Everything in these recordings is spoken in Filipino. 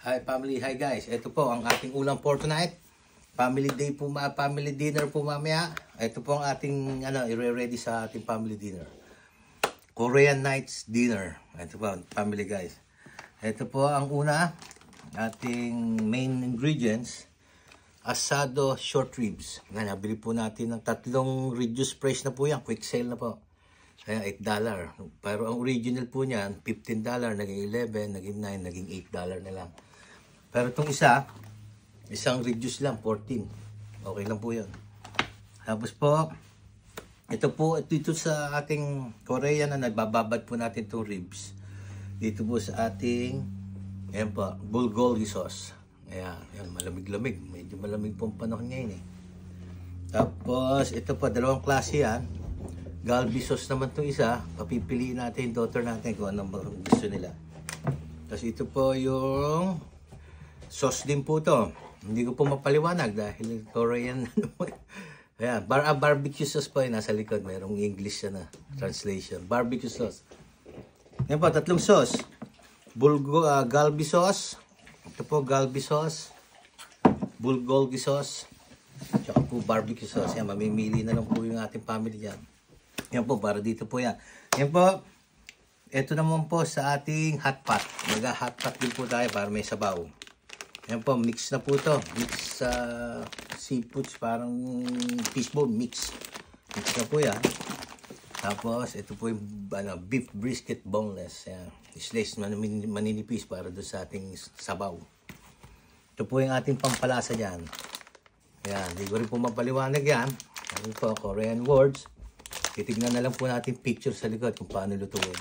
Hi family, hi guys. Ito po ang ating ulam for tonight. Family day po, family dinner po mamaya. Ito po ang ating i-ready sa ating family dinner. Korean nights dinner. Ito po family guys. Ito po ang una, ating main ingredients, asado short ribs. Nabili po natin ng 3 reduced price na po yan, quick sale na po. Kaya $8. Pero ang original po niyan, $15, naging 11, naging 9, naging $8 na lang. Pero itong isang reduce lang, 14. Okay lang po yun. Tapos po, ito po, dito sa ating Korean na nagbababad po natin itong ribs. Dito po sa ating, ayan po, bulgogi sauce. Ayan, malamig-lamig. Medyo malamig po ang panahon ngayon eh. Tapos, ito po, 2 klase yan. Galbi sauce naman itong isa. Papipiliin natin yung daughter natin kung anong gusto nila. Tapos ito po yung sauce din po to. Hindi ko po mapaliwanag dahil Korean. Ayan, barbecue sauce po yung nasa likod. Mayroong English na translation. Barbecue sauce. Yan po, 3 sauce. Galbi sauce. Ito po, galbi sauce. Bulgogi sauce. Tsaka po barbecue sauce. Yan, mamimili na lang po yung ating family dyan. Yan po, para dito po yan. Yan po, ito naman po sa ating hot pot. Hot pot din po tayo para may sabaw. Yan po, mix na po to. Mix sa seafoods, parang fishbone mix. Mix na po yan. Tapos, ito po yung beef brisket boneless. Yan. Slice maninipis para doon sa ating sabaw. Ito po yung ating pampalasa dyan. Yan, hindi ko rin po mapaliwanag yan. Ano po, Korean words. Titignan na lang po natin picture sa likod kung paano lutuin.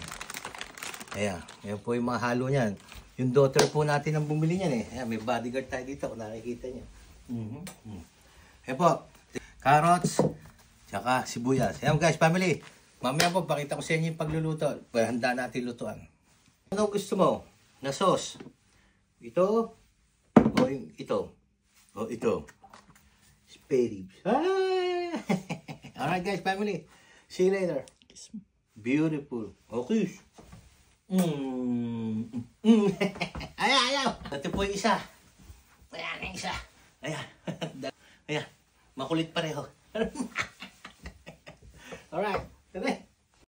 Ayan, yan po yung mga halo niyan. Yung daughter po natin ang bumili niyan eh. Ayan, may bodyguard tayo dito kung nakikita niyo. Ayan po, carrots, tsaka sibuyas. Ayan guys, family. Mamaya po, pakita ko sa inyo yung pagluluto. Handa natin lutuan. Ano gusto mo? Na sauce? Ito? O ito? O ito? Spare ribs. Alright guys, family. See you later. Beautiful. Okay. Ayaw. Ito po yung isa. Ayan yung isa. Ayan. Ayan. Makulit pareho. Alright. Ito